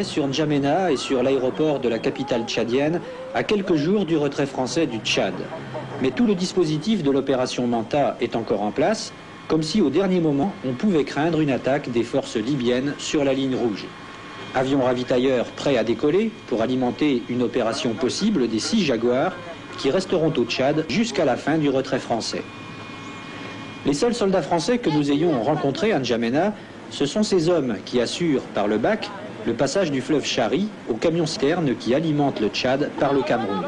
sur N'Djamena et sur l'aéroport de la capitale tchadienne, à quelques jours du retrait français du Tchad. Mais tout le dispositif de l'opération Manta est encore en place, comme si au dernier moment, on pouvait craindre une attaque des forces libyennes sur la ligne rouge. Avions ravitailleurs prêts à décoller pour alimenter une opération possible des 6 Jaguars qui resteront au Tchad jusqu'à la fin du retrait français. Les seuls soldats français que nous ayons rencontrés à N'Djamena, ce sont ces hommes qui assurent par le bac le passage du fleuve Chari aux camions citernes qui alimentent le Tchad par le Cameroun.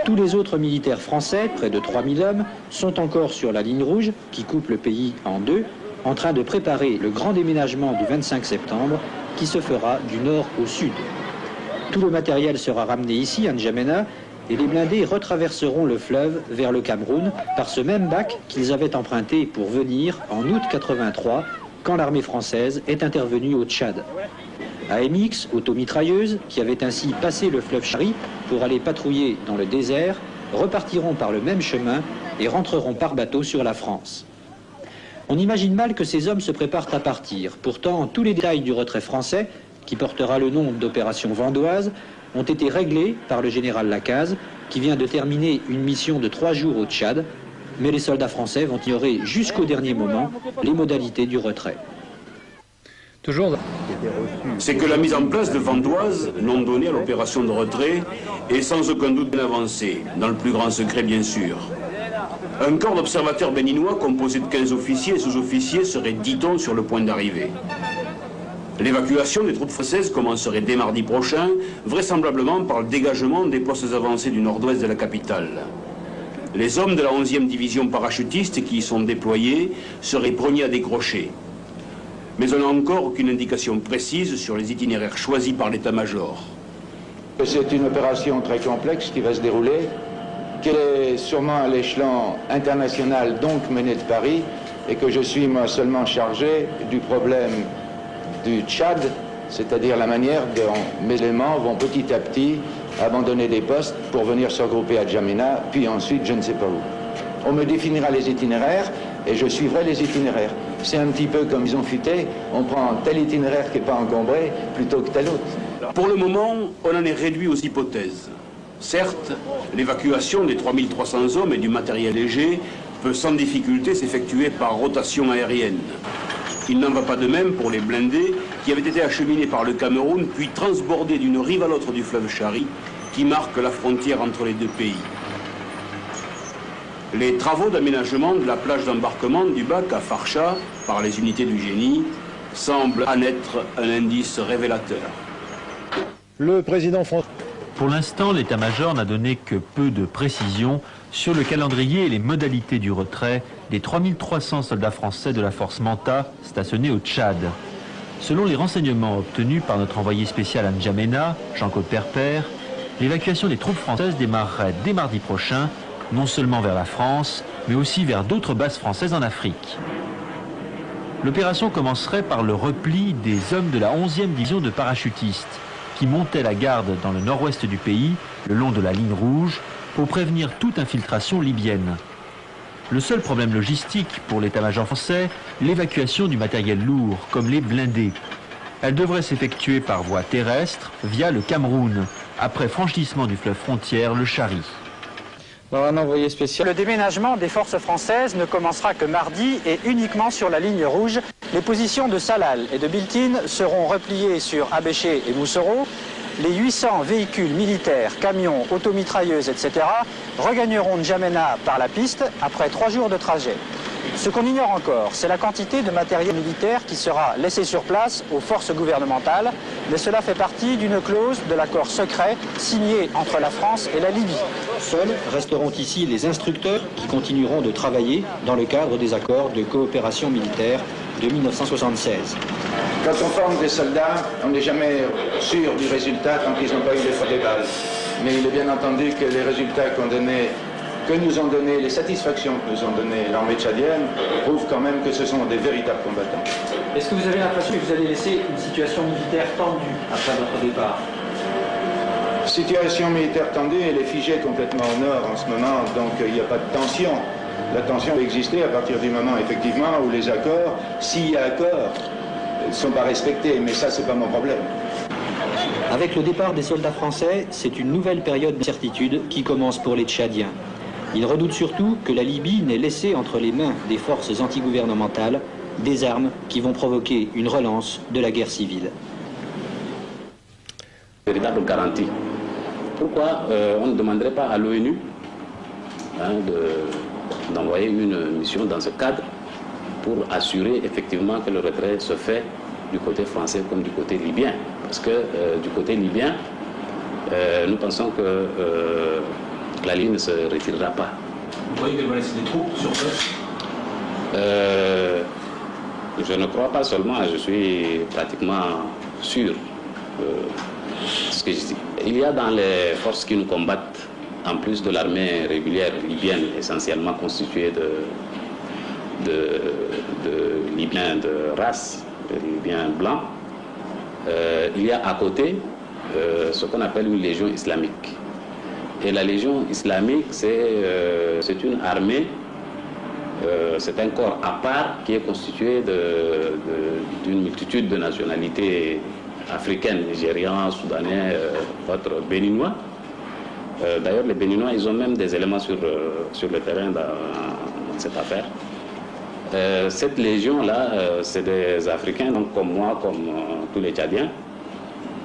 Tous les autres militaires français, près de 3000 hommes, sont encore sur la ligne rouge qui coupe le pays en deux, en train de préparer le grand déménagement du 25 septembre qui se fera du nord au sud. Tout le matériel sera ramené ici à N'Djamena et les blindés retraverseront le fleuve vers le Cameroun par ce même bac qu'ils avaient emprunté pour venir en août 83 quand l'armée française est intervenue au Tchad. AMX, automitrailleuses, qui avaient ainsi passé le fleuve Chari pour aller patrouiller dans le désert, repartiront par le même chemin et rentreront par bateau sur la France. On imagine mal que ces hommes se préparent à partir. Pourtant, tous les détails du retrait français, qui portera le nom d'opération Vandoise, ont été réglés par le général Lacaze, qui vient de terminer une mission de 3 jours au Tchad, mais les soldats français vont ignorer jusqu'au dernier moment les modalités du retrait. C'est que la mise en place de Vandoise, nom donné à l'opération de retrait, est sans aucun doute bien avancée, dans le plus grand secret bien sûr. Un corps d'observateurs béninois composé de 15 officiers et sous-officiers serait, dit-on, sur le point d'arriver. L'évacuation des troupes françaises commencerait dès mardi prochain, vraisemblablement par le dégagement des postes avancés du nord-ouest de la capitale. Les hommes de la 11e division parachutiste qui y sont déployés seraient premiers à décrocher. Mais on n'a encore aucune indication précise sur les itinéraires choisis par l'état-major. C'est une opération très complexe qui va se dérouler, qui est sûrement à l'échelon international, donc menée de Paris, et que je suis moi seulement chargé du problème du Tchad, c'est-à-dire la manière dont mes éléments vont petit à petit abandonner des postes pour venir se regrouper à N'Djamena, puis ensuite je ne sais pas où. On me définira les itinéraires et je suivrai les itinéraires. C'est un petit peu comme ils ont futé, on prend tel itinéraire qui n'est pas encombré plutôt que tel autre. Pour le moment, on en est réduit aux hypothèses. Certes, l'évacuation des 3300 hommes et du matériel léger peut sans difficulté s'effectuer par rotation aérienne. Il n'en va pas de même pour les blindés qui avaient été acheminés par le Cameroun puis transbordés d'une rive à l'autre du fleuve Chari qui marque la frontière entre les deux pays. Les travaux d'aménagement de la plage d'embarquement du bac à Farcha par les unités du génie semblent en être un indice révélateur. Le président français. Pour l'instant, l'état-major n'a donné que peu de précisions sur le calendrier et les modalités du retrait des 3300 soldats français de la force Manta stationnés au Tchad. Selon les renseignements obtenus par notre envoyé spécial à N'Djamena, Jean-Claude Perpère, l'évacuation des troupes françaises démarrerait dès mardi prochain, non seulement vers la France, mais aussi vers d'autres bases françaises en Afrique. L'opération commencerait par le repli des hommes de la 11e division de parachutistes, qui montaient la garde dans le nord-ouest du pays, le long de la ligne rouge, pour prévenir toute infiltration libyenne. Le seul problème logistique pour l'état-major français, l'évacuation du matériel lourd, comme les blindés. Elle devrait s'effectuer par voie terrestre, via le Cameroun, après franchissement du fleuve frontière, le Chari. Un envoyé spécial. Le déménagement des forces françaises ne commencera que mardi et uniquement sur la ligne rouge. Les positions de Salal et de Biltine seront repliées sur Abéché et Moussoro. Les 800 véhicules militaires, camions, automitrailleuses, etc. regagneront N'Djamena par la piste après 3 jours de trajet. Ce qu'on ignore encore, c'est la quantité de matériel militaire qui sera laissé sur place aux forces gouvernementales, mais cela fait partie d'une clause de l'accord secret signé entre la France et la Libye. Seuls resteront ici les instructeurs qui continueront de travailler dans le cadre des accords de coopération militaire de 1976. Quand on forme des soldats, on n'est jamais sûr du résultat tant qu'ils n'ont pas eu l'effort des balles. Mais il est bien entendu que les résultats que nous ont donné, les satisfactions que nous ont donné l'armée tchadienne, prouvent quand même que ce sont des véritables combattants. Est-ce que vous avez l'impression que vous allez laisser une situation militaire tendue après votre départ? Situation militaire tendue, elle est figée complètement au nord en ce moment, donc il n'y a pas de tension. La tension peut exister à partir du moment, effectivement, où les accords, s'il y a accord, ne sont pas respectés, mais ça, c'est pas mon problème. Avec le départ des soldats français, c'est une nouvelle période d'incertitude qui commence pour les Tchadiens. Ils redoutent surtout que la Libye n'ait laissé entre les mains des forces antigouvernementales des armes qui vont provoquer une relance de la guerre civile. Véritable garantie. Pourquoi on ne demanderait pas à l'ONU d'envoyer une mission dans ce cadre pour assurer effectivement que le retrait se fait du côté français comme du côté libyen? Parce que du côté libyen, nous pensons que la ligne ne se retirera pas. Vous croyez qu'elle va laisser des troupes sur place? Je ne crois pas seulement, je suis pratiquement sûr de ce que je dis. Il y a dans les forces qui nous combattent, en plus de l'armée régulière libyenne, essentiellement constituée de Libyens de race, de Libyens blancs, il y a à côté ce qu'on appelle une légion islamique. Et la légion islamique, c'est une armée, c'est un corps à part qui est constitué d'une multitude de nationalités africaines, nigérians, soudanais, autres, béninois. D'ailleurs, les Béninois, ils ont même des éléments sur le terrain dans cette affaire. Cette légion-là, c'est des Africains, donc comme moi, comme tous les Tchadiens.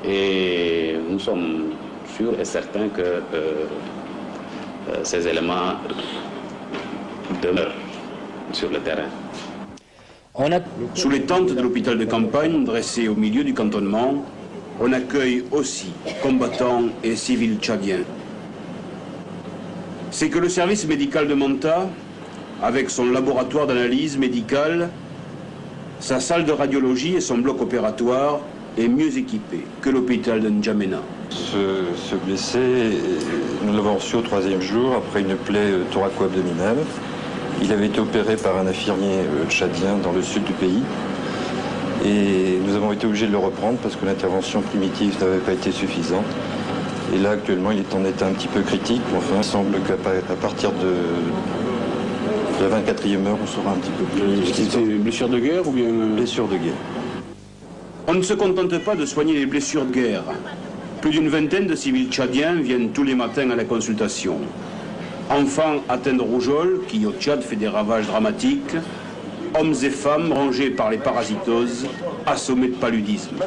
Et nous sommes sûrs et certains que ces éléments demeurent sur le terrain. Sous les tentes de l'hôpital de campagne, dressées au milieu du cantonnement, on accueille aussi combattants et civils tchadiens. C'est que le service médical de Manta, avec son laboratoire d'analyse médicale, sa salle de radiologie et son bloc opératoire, est mieux équipé que l'hôpital de N'Djamena. Ce blessé, nous l'avons reçu au 3e jour après une plaie thoraco-abdominale. Il avait été opéré par un infirmier tchadien dans le sud du pays. Et nous avons été obligés de le reprendre parce que l'intervention primitive n'avait pas été suffisante. Et là, actuellement, il est en état un petit peu critique. Enfin, il semble qu'à partir de la 24e heure, on saura un petit peu plus. C'est une blessure de guerre ou bien... Blessure de guerre. On ne se contente pas de soigner les blessures de guerre. Plus d'une vingtaine de civils tchadiens viennent tous les matins à la consultation. Enfants atteints de rougeole, qui au Tchad fait des ravages dramatiques, hommes et femmes rongés par les parasitoses, assommés de paludisme.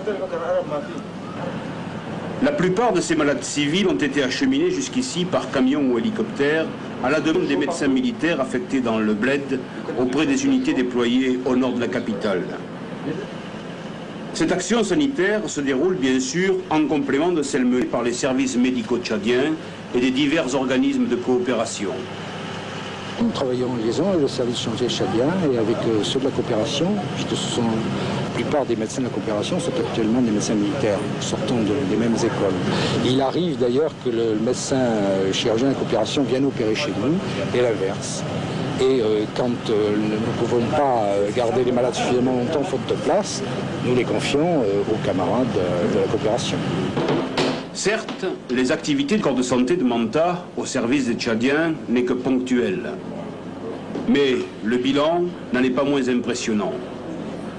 La plupart de ces malades civils ont été acheminés jusqu'ici par camion ou hélicoptère à la demande des médecins militaires affectés dans le bled auprès des unités déployées au nord de la capitale. Cette action sanitaire se déroule bien sûr en complément de celle menée par les services médicaux tchadiens et des divers organismes de coopération. Nous travaillons en liaison avec le service changé tchadien et avec ceux de la coopération, puisque la plupart des médecins de la coopération sont actuellement des médecins militaires, sortant des mêmes écoles. Il arrive d'ailleurs que le médecin chirurgien de la coopération vienne opérer chez nous et l'inverse. Et quand nous ne pouvons pas garder les malades suffisamment longtemps faute de place, nous les confions aux camarades de la coopération. Certes, les activités du corps de santé de Manta au service des Tchadiens n'est que ponctuelle. Mais le bilan n'en est pas moins impressionnant.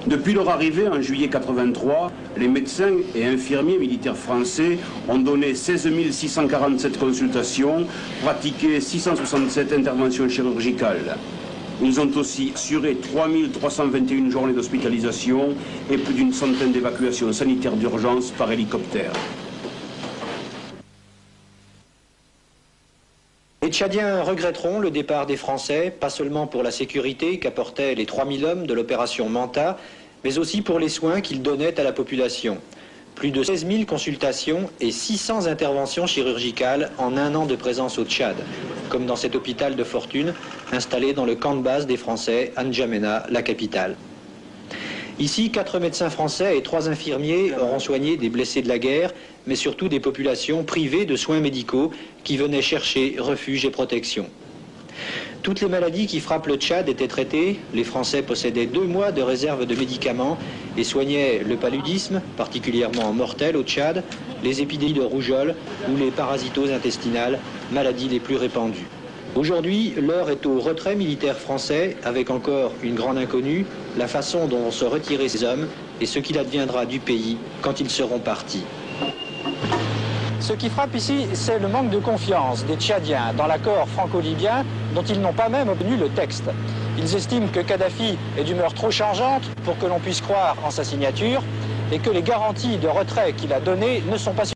Depuis leur arrivée en juillet 83, les médecins et infirmiers militaires français ont donné 16 647 consultations, pratiqué 667 interventions chirurgicales. Ils ont aussi assuré 3 321 journées d'hospitalisation et plus d'une centaine d'évacuations sanitaires d'urgence par hélicoptère. Les Tchadiens regretteront le départ des Français, pas seulement pour la sécurité qu'apportaient les 3000 hommes de l'opération Manta, mais aussi pour les soins qu'ils donnaient à la population. Plus de 16 000 consultations et 600 interventions chirurgicales en un an de présence au Tchad, comme dans cet hôpital de fortune installé dans le camp de base des Français à N'Djamena, la capitale. Ici, 4 médecins français et 3 infirmiers auront soigné des blessés de la guerre, mais surtout des populations privées de soins médicaux qui venaient chercher refuge et protection. Toutes les maladies qui frappent le Tchad étaient traitées. Les Français possédaient 2 mois de réserve de médicaments et soignaient le paludisme, particulièrement mortel au Tchad, les épidémies de rougeole ou les parasitoses intestinales, maladies les plus répandues. Aujourd'hui, l'heure est au retrait militaire français, avec encore une grande inconnue, la façon dont vont se retirer ces hommes et ce qu'il adviendra du pays quand ils seront partis. Ce qui frappe ici, c'est le manque de confiance des Tchadiens dans l'accord franco-libyen dont ils n'ont pas même obtenu le texte. Ils estiment que Kadhafi est d'humeur trop changeante pour que l'on puisse croire en sa signature et que les garanties de retrait qu'il a données ne sont pas suffisantes.